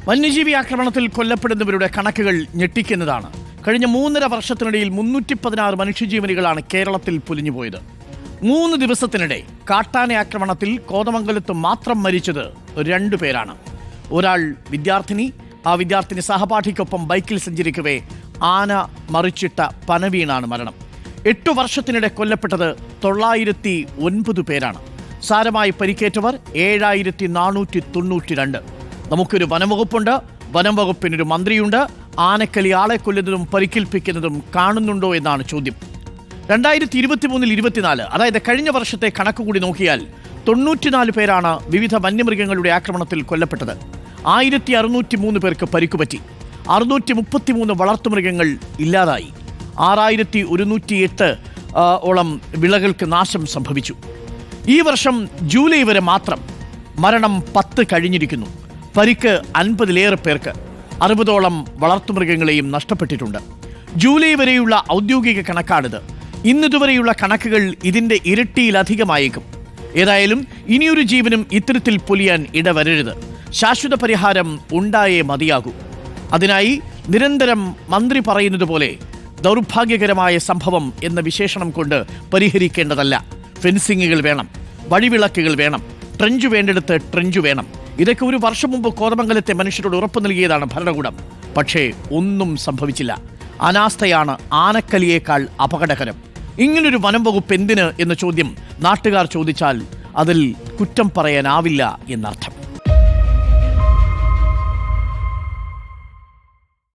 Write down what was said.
വന്യജീവി ആക്രമണത്തിൽ കൊല്ലപ്പെടുന്നവരുടെ കണക്കുകൾ ഞെട്ടിക്കുന്നതാണ്. കഴിഞ്ഞ 3.5 വർഷത്തിനിടയിൽ 316 മനുഷ്യജീവനുകളാണ് കേരളത്തിൽ പൊലിഞ്ഞുപോയത്. 3 ദിവസത്തിനിടെ കാട്ടാന ആക്രമണത്തിൽ കോതമംഗലത്ത് മാത്രം മരിച്ചത് 2 പേരാണ്. ഒരാൾ വിദ്യാർത്ഥിനി, ആ വിദ്യാർത്ഥിനി സഹപാഠിക്കൊപ്പം ബൈക്കിൽ സഞ്ചരിക്കവേ ആന മറിച്ചിട്ട പനവീണാണ് മരണം. 8 വർഷത്തിനിടെ കൊല്ലപ്പെട്ടത് 909 പേരാണ്. സാരമായി പരിക്കേറ്റവർ 7492. നമുക്കൊരു വനംവകുപ്പുണ്ട്, വനം വകുപ്പിനൊരു മന്ത്രിയുണ്ട്. ആനക്കലി ആളെ കൊല്ലുന്നതും പരിക്കേൽപ്പിക്കുന്നതും കാണുന്നുണ്ടോ എന്നാണ് ചോദ്യം. 2023-24, അതായത് കഴിഞ്ഞ വർഷത്തെ കണക്ക് കൂടി നോക്കിയാൽ 94 പേരാണ് വിവിധ വന്യമൃഗങ്ങളുടെ ആക്രമണത്തിൽ കൊല്ലപ്പെട്ടത്. 1603 പേർക്ക് പരിക്കുപറ്റി. 633 വളർത്തുമൃഗങ്ങൾ ഇല്ലാതായി. 6108 ഓളം വിളകൾക്ക് നാശം സംഭവിച്ചു. ഈ വർഷം ജൂലൈ വരെ മാത്രം മരണം 10 കഴിഞ്ഞിരിക്കുന്നു. പരിക്ക് 50-ലേറെ പേർക്ക്. 60ഓളം വളർത്തുമൃഗങ്ങളെയും നഷ്ടപ്പെട്ടിട്ടുണ്ട്. ജൂലൈ വരെയുള്ള ഔദ്യോഗിക കണക്കാണിത്. ഇന്നിതുവരെയുള്ള കണക്കുകൾ ഇതിൻ്റെ ഇരട്ടിയിലധികമായേക്കും. ഏതായാലും ഇനിയൊരു ജീവനും ഇത്തരത്തിൽ പൊലിയാൻ ഇടവരരുത്. ശാശ്വത പരിഹാരം ഉണ്ടായേ മതിയാകൂ. അതിനായി നിരന്തരം മന്ത്രി പറയുന്നത് പോലെ ദൗർഭാഗ്യകരമായ സംഭവം എന്ന വിശേഷണം കൊണ്ട് പരിഹരിക്കേണ്ടതല്ല. ഫെൻസിങ്ങുകൾ വേണം, വഴിവിളക്കുകൾ വേണം, ട്രെഞ്ച് വേണ്ടെടുത്ത് ട്രെഞ്ച് വേണം. ഇതൊക്കെ 1 വർഷം മുമ്പ് കോതമംഗലത്തെ മനുഷ്യരോട് ഉറപ്പു നൽകിയതാണ് ഭരണകൂടം. പക്ഷേ ഒന്നും സംഭവിച്ചില്ല. അനാസ്ഥയാണ് ആനക്കലിയേക്കാൾ അപകടകരം. ഇങ്ങനൊരു വനം വകുപ്പ് എന്തിന് എന്ന ചോദ്യം നാട്ടുകാർ ചോദിച്ചാൽ അതിൽ കുറ്റം പറയാനാവില്ല എന്നർത്ഥം.